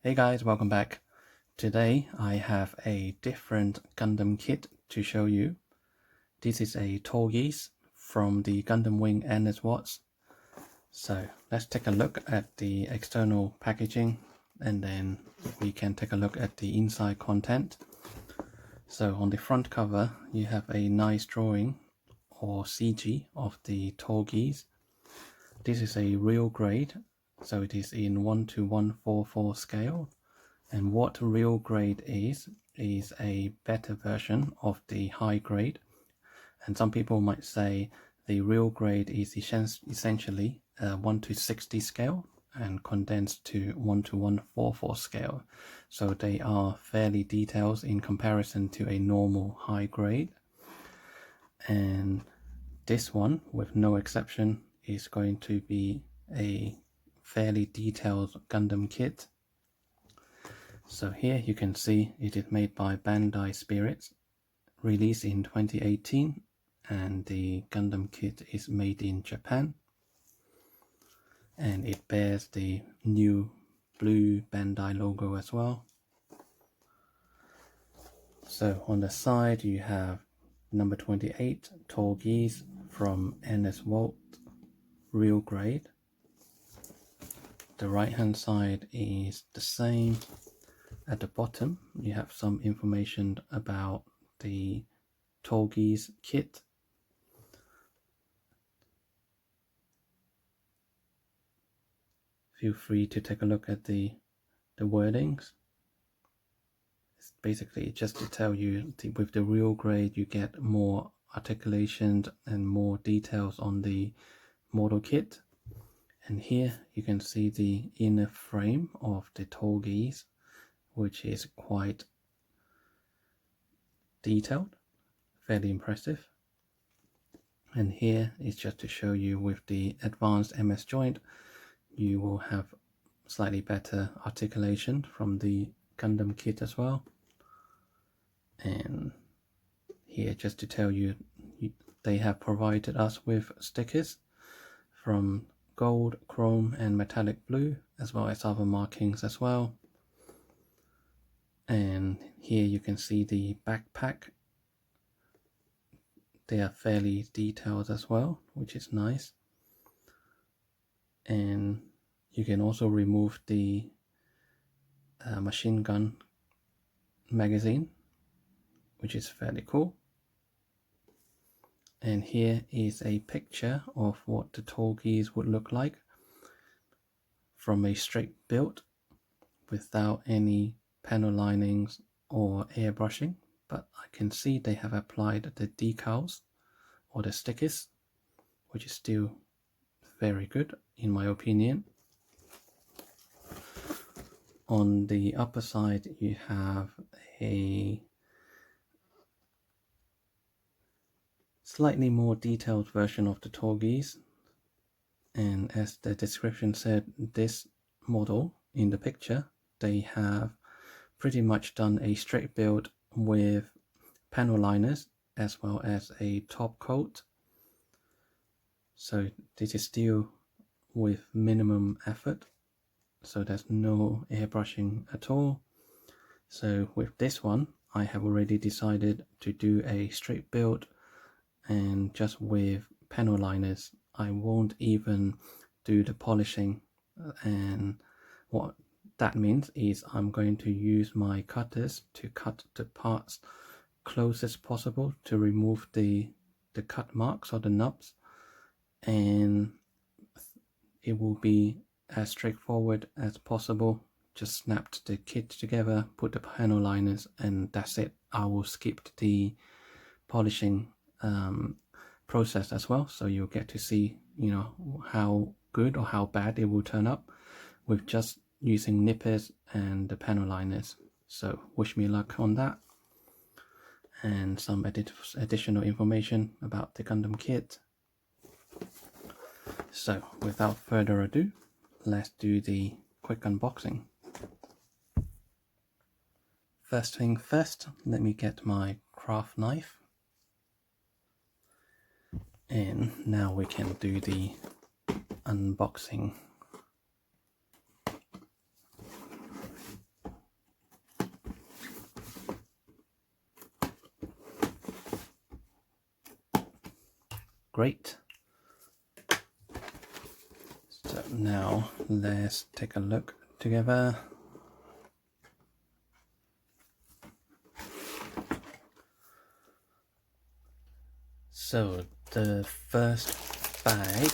Hey guys, welcome back. Today I have a different Gundam kit to show you. This is a Tallgeese from the Gundam Wing NS Watts. So let's take a look at the external packaging and then we can take a look at the inside content. So on the front cover you have a nice drawing or CG of the Tallgeese. This is a real grade, so it is in 1:144 scale. And what real grade is a better version of the high grade. And some people might say the real grade is essentially a 1:60 scale and condensed to 1:144 scale. So they are fairly detailed in comparison to a normal high grade. And this one, with no exception, is going to be a fairly detailed Gundam kit. So here you can see it is made by Bandai Spirits, released in 2018, and the Gundam kit is made in Japan. And it bears the new blue Bandai logo as well. So on the side you have number 28, Tallgeese from NS Watts, real grade. The right hand side is the same. At the bottom you have some information about the Tallgeese kit. Feel free to take a look at the wordings. It's basically just to tell you with the real grade you get more articulation and more details on the model kit. And here you can see the inner frame of the Tallgeese, which is quite detailed, fairly impressive. And here is just to show you with the advanced MS joint you will have slightly better articulation from the Gundam kit as well. And here just to tell you, they have provided us with stickers from gold, chrome and metallic blue, as well as other markings as well. And here you can see the backpack. They are fairly detailed as well, which is nice. And you can also remove the machine gun magazine, which is fairly cool. And here is a picture of what the Tallgeese would look like from a straight build without any panel linings or airbrushing, but I can see they have applied the decals or the stickers, which is still very good in my opinion. On the upper side you have a slightly more detailed version of the Tallgeese, and as the description said, this model in the picture they have pretty much done a straight build with panel liners as well as a top coat. So this is still with minimum effort, so there's no airbrushing at all. So with this one I have already decided to do a straight build and just with panel liners. I won't even do the polishing, and what that means is I'm going to use my cutters to cut the parts closest possible to remove the cut marks or the nubs, and it will be as straightforward as possible. Just snapped the kit together, put the panel liners, and that's it. I will skip the polishing process as well, so you'll get to see, you know, how good or how bad it will turn up with just using nippers and the panel liners. So wish me luck on that. And some additional information about the Gundam kit. So without further ado, let's do the quick unboxing. First thing first, let me get my craft knife. And now we can do the unboxing. great. So now let's take a look together. So the first bag,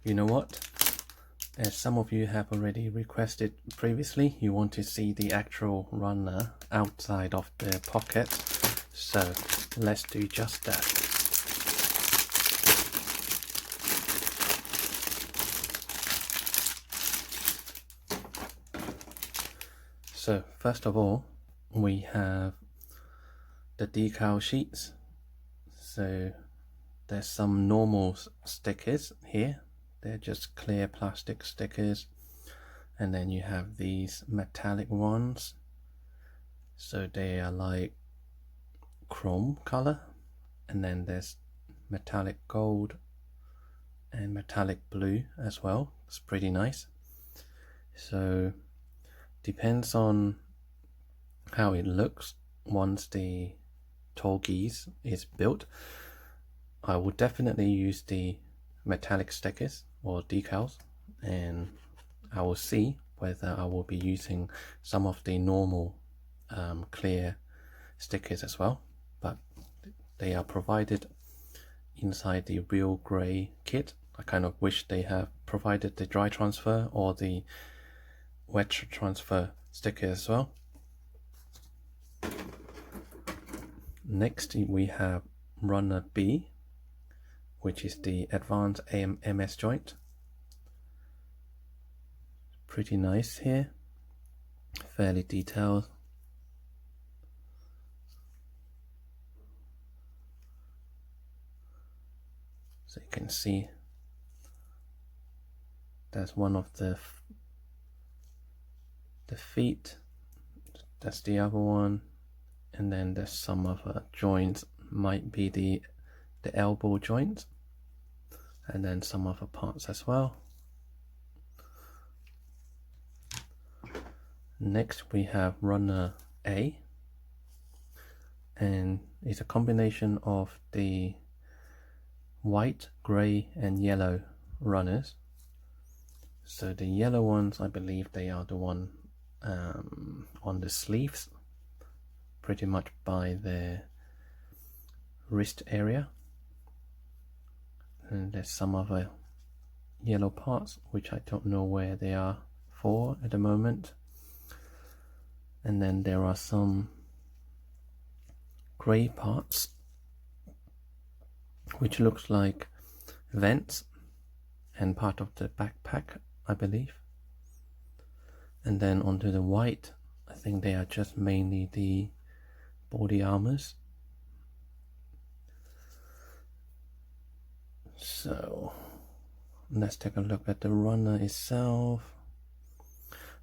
you know what? As some of you have already requested previously, you want to see the actual runner outside of the pocket. So let's do just that. So first of all, we have the decal sheets. So there's some normal stickers here. They're just clear plastic stickers. And then you have these metallic ones. So they are like chrome color. And then there's metallic gold and metallic blue as well. It's pretty nice. So depends on how it looks once the Tallgeese is built. I will definitely use the metallic stickers or decals, and I will see whether I will be using some of the normal clear stickers as well, but they are provided inside the real grey kit. I kind of wish they have provided the dry transfer or the wet transfer sticker as well. Next we have runner B, which is the advanced MS joint. Pretty nice here, fairly detailed. So you can see that's one of the feet, that's the other one, and then there's some other joints, might be the elbow joint, and then some other parts as well. Next we have runner A, and it's a combination of the white, grey and yellow runners. So the yellow ones, I believe they are the one on the sleeves, pretty much by the wrist area. And there's some other yellow parts which I don't know where they are for at the moment. And then there are some grey parts which looks like vents and part of the backpack, I believe. And then onto the white, I think they are just mainly the body armours. So let's take a look at the runner itself.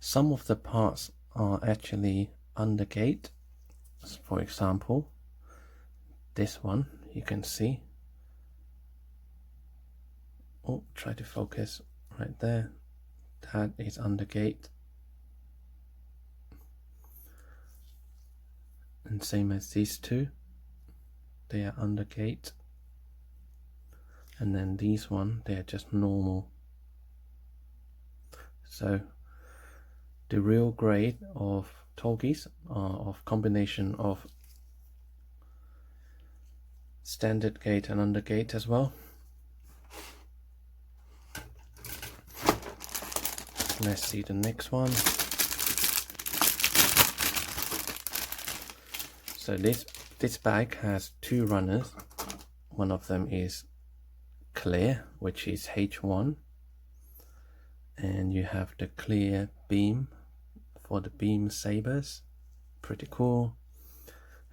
Some of the parts are actually undergate. For example, this one you can see. Oh, try to focus right there. That is undergate. And same as these two, they are undergate. And then these one, they are just normal. So the real grade of Tallgeese are of combination of standard gate and undergate as well. Let's see the next one. So this bag has two runners. One of them is clear, which is H1, and you have the clear beam for the beam sabers. Pretty cool.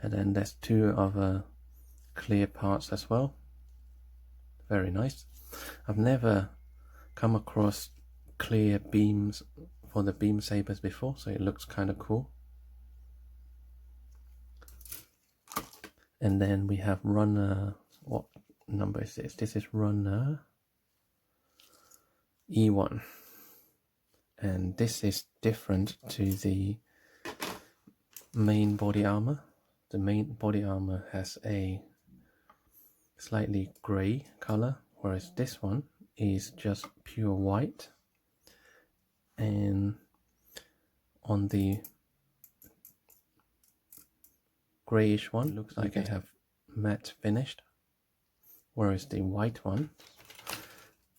And then there's two other clear parts as well. Very nice. I've never come across clear beams for the beam sabers before, so it looks kind of cool. And then we have runner, what number is this? This is runner E1. And this is different to the main body armor. The main body armor has a slightly grey color, whereas this one is just pure white. And on the greyish one, it looks like they have matte finished, whereas the white one,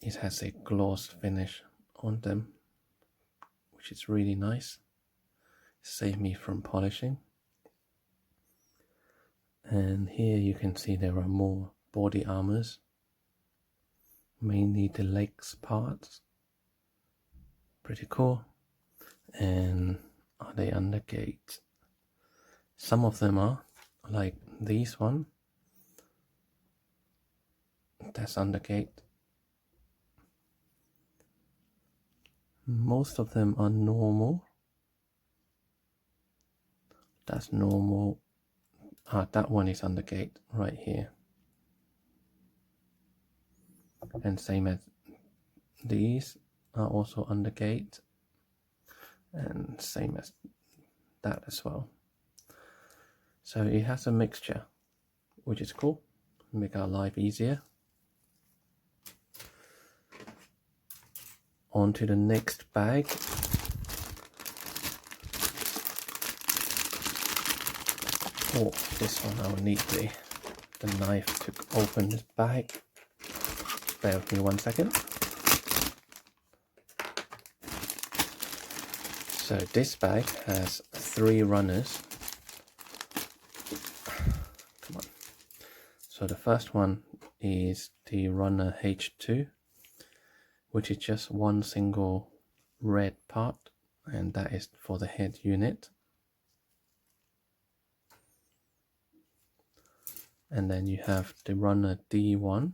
it has a gloss finish on them, which is really nice. Save me from polishing. And here you can see there are more body armours, mainly the legs parts. Pretty cool. And are they undergate? Some of them are, like these one. That's undergate. Most of them are normal. That's normal. That one is undergate right here. And same as these are also undergate. And same as that as well. So it has a mixture, which is cool. Make our life easier. On to the next bag. Oh, this one I will need the knife to open this bag. Bear with me 1 second. So this bag has 3 runners. Come on. So the first one is the runner H2, which is just one single red part, and that is for the head unit. And then you have the runner D1,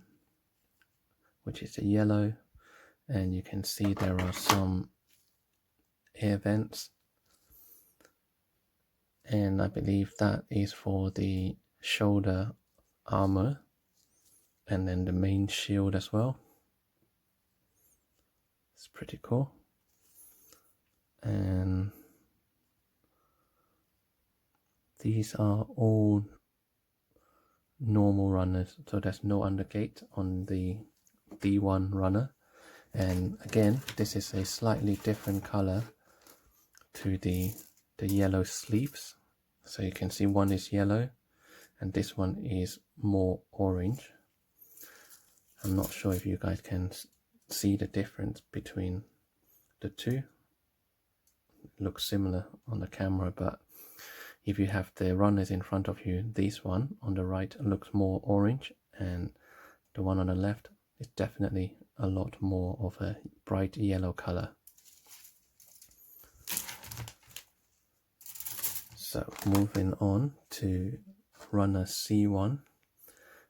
which is a yellow, and you can see there are some air vents, and I believe that is for the shoulder armor and then the main shield as well. It's pretty cool. And these are all normal runners, so there's no undergate on the D1 runner. And again, this is a slightly different color to the yellow sleeves. So you can see one is yellow and this one is more orange. I'm not sure if you guys can see the difference between the two. It looks similar on the camera, but if you have the runners in front of you, this one on the right looks more orange, and the one on the left is definitely a lot more of a bright yellow color. So moving on to runner C1,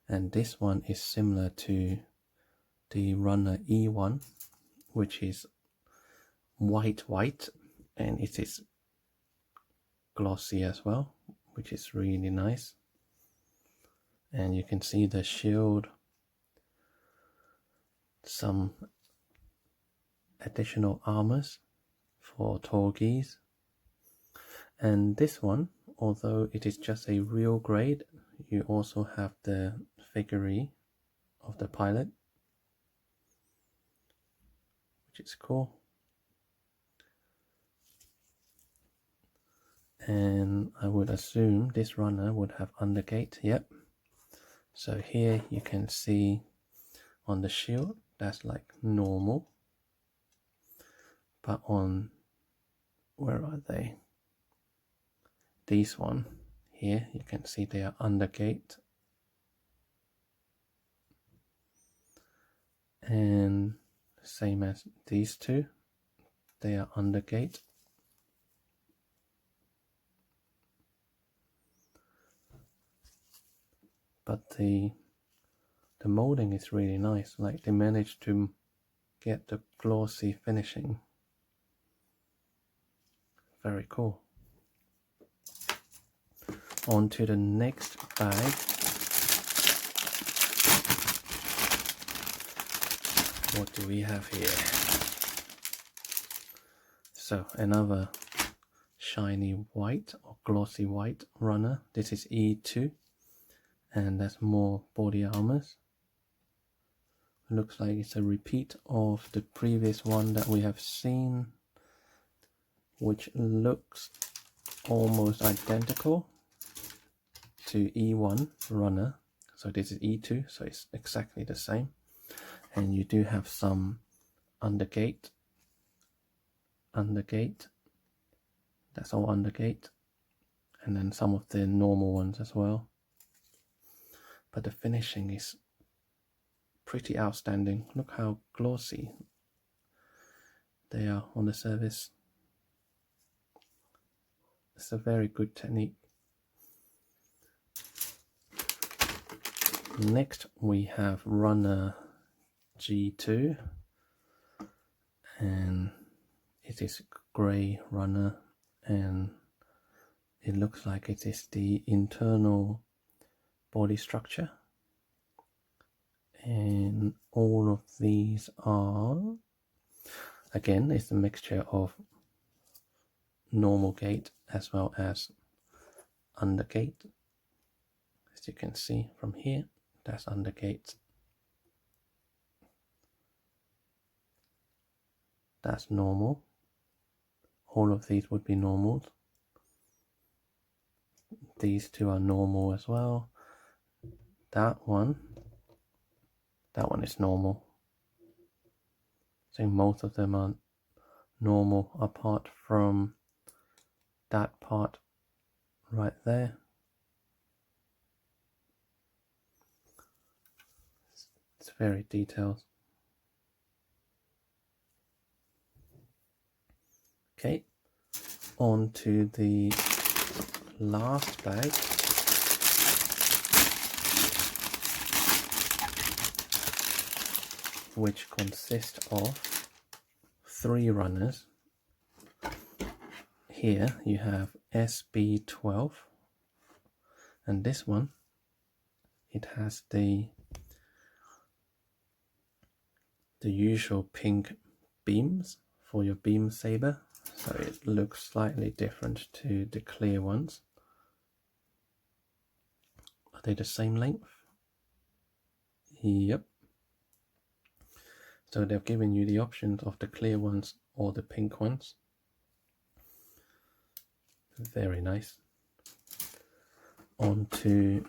and this one is similar to the runner E1, which is white, and it is glossy as well, which is really nice. And you can see the shield, some additional armors for Tallgeese. And this one, although it is just a real grade, you also have the figurine of the pilot, which is cool. And I would assume this runner would have undergate. Yep. So here you can see on the shield, that's like normal. But on, where are they? These one here, you can see they are undergate. And same as these two, they are undergate. But the moulding is really nice, like they managed to get the glossy finishing. Very cool. On to the next bag. What do we have here? So another shiny white or glossy white runner. This is E2, and there's more body armours. Looks like it's a repeat of the previous one that we have seen, which looks almost identical to E1 runner. So this is E2, so it's exactly the same. And you do have some undergate, that's all undergate, and then some of the normal ones as well. But the finishing is pretty outstanding. Look how glossy they are on the surface. It's a very good technique. Next we have runner G2, and it is grey runner, and it looks like it is the internal body structure, and all of these are, again, it's a mixture of normal gate as well as undergate. As you can see from here, that's undergate, that's normal. All of these would be normals. These two are normal as well. That one is normal. So most of them are normal apart from that part right there. It's very detailed. Okay, on to the last bag. Which consists of 3 runners. Here you have SB12, and this one, it has the usual pink beams for your beam saber, so it looks slightly different to the clear ones. Are they the same length? Yep. So they've given you the options of the clear ones or the pink ones. Very nice. On to,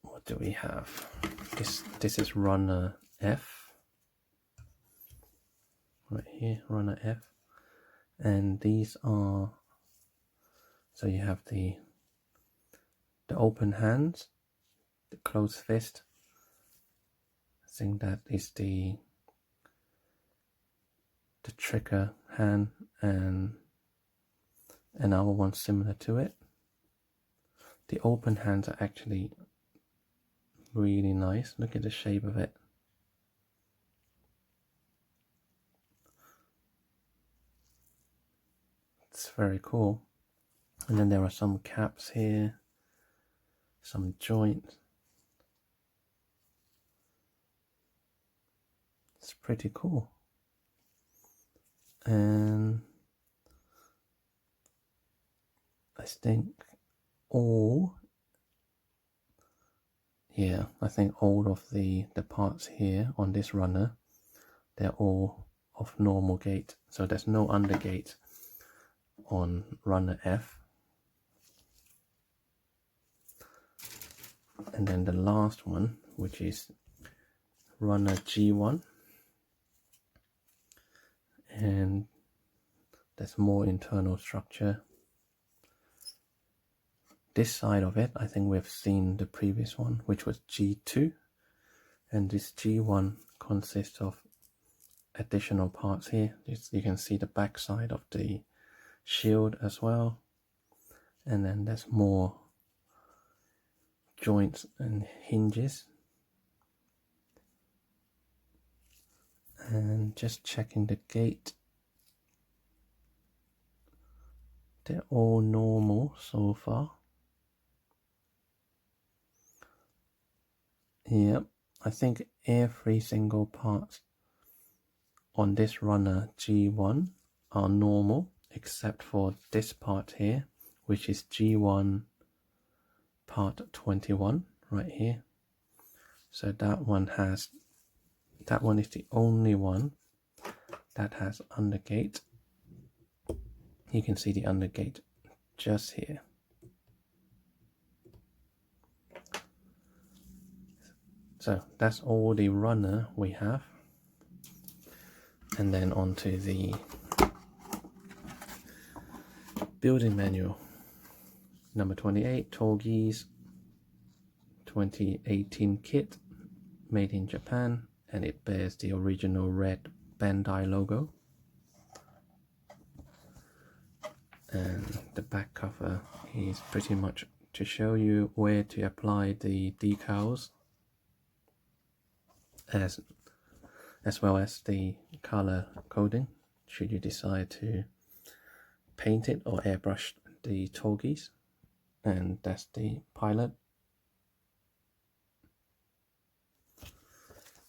what do we have? This is runner F. Right here, runner F. And these are, so you have the open hands, the closed fist. I think that is the trigger hand, and another one similar to it. The open hands are actually really nice. Look at the shape of it. It's very cool. And then there are some caps here, some joints. It's pretty cool. And I think all of the parts here on this runner, they're all of normal gate, so there's no undergate on runner F. And then the last one, which is runner G1, and there's more internal structure. This side of it, I think we've seen the previous one, which was G2, and this G1 consists of additional parts here. You can see the back side of the shield as well, and then there's more joints and hinges. And just checking the gate, they're all normal so far. Yep, I think every single part on this runner G1 are normal, except for this part here, which is G1 part 21 right here. So that one is the only one that has undergate. You can see the undergate just here. So that's all the runner we have. And then onto the building manual. Number 28, Tallgeese 2018 kit, made in Japan, and it bears the original red Bandai logo. And the back cover is pretty much to show you where to apply the decals, as well as the color coding, should you decide to paint it or airbrush the Tallgeese. And that's the pilot.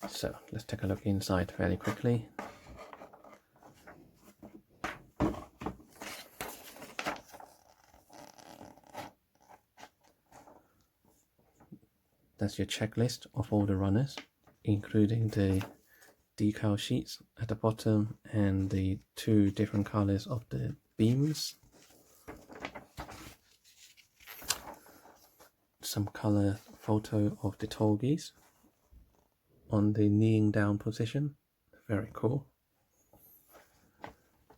So let's take a look inside fairly quickly. That's your checklist of all the runners, including the decal sheets at the bottom and the 2 different colors of the beams. Some color photo of the Tallgeese on the kneeling down position, very cool.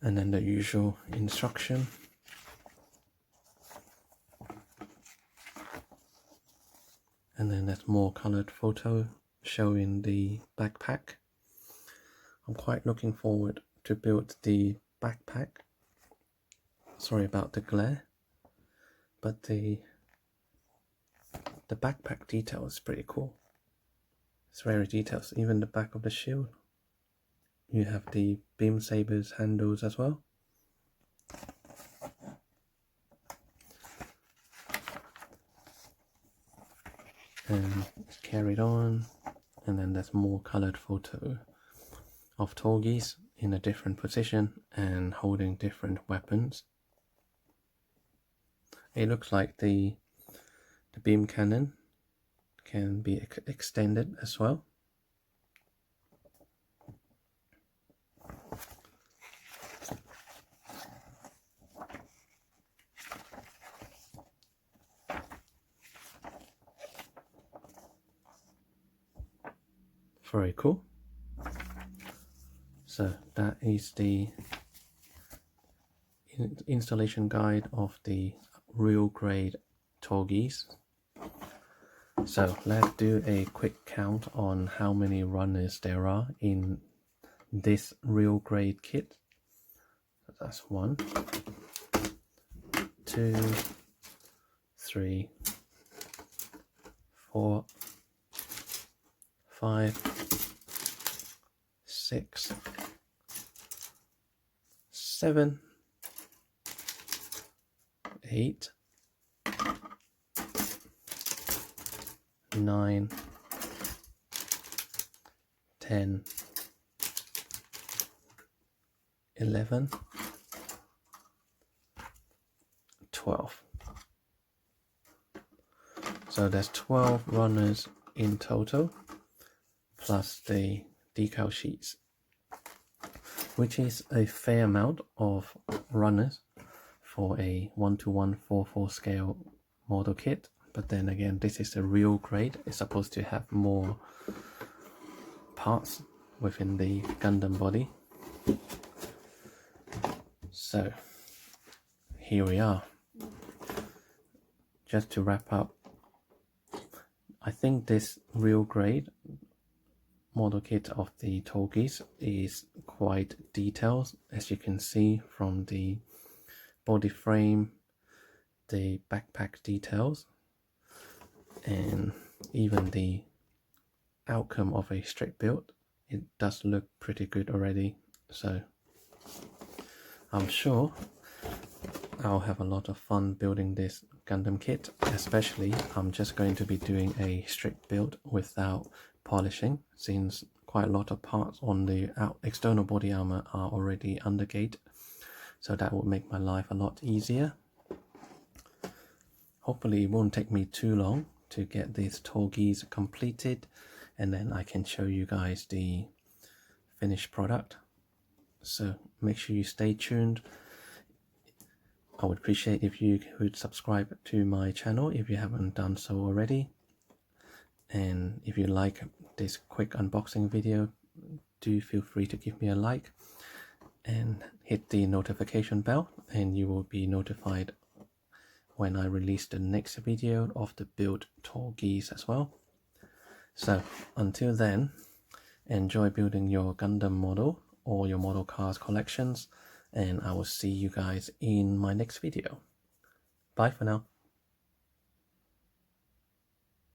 And then the usual instruction. And then there's more colored photo showing the backpack. I'm quite looking forward to build the backpack. Sorry about the glare, but the backpack detail is pretty cool. It's very detailed, even the back of the shield. You have the beam sabers handles as well. And it's carried on, and then there's more colored photo of Tallgeese in a different position and holding different weapons. It looks like the beam cannon can be extended as well. Very cool. So that is the installation guide of the real grade Tallgeese. So let's do a quick count on how many runners there are in this real grade kit. That's 1, 2, 3, 4, 5, 6, 7, 8, 9, 10, 11, 12. So there's 12 runners in total, plus the decal sheets, which is a fair amount of runners for a 1:144 scale model kit. But then again, this is a real grade. It's supposed to have more parts within the Gundam body. So here we are. Just to wrap up, I think this real grade model kit of the Tallgeese is quite detailed, as you can see from the body frame, the backpack details, and even the outcome of a straight build. It does look pretty good already, so I'm sure I'll have a lot of fun building this Gundam kit. Especially I'm just going to be doing a strict build without polishing, since quite a lot of parts on the external body armor are already undergate, so that would make my life a lot easier. Hopefully it won't take me too long to get these Tallgeese completed, and then I can show you guys the finished product. So make sure you stay tuned. I would appreciate if you could subscribe to my channel if you haven't done so already. And if you like this quick unboxing video, do feel free to give me a like and hit the notification bell, and you will be notified when I release the next video of the built Tallgeese as well. So until then, enjoy building your Gundam model or your model cars collections, and I will see you guys in my next video. Bye for now.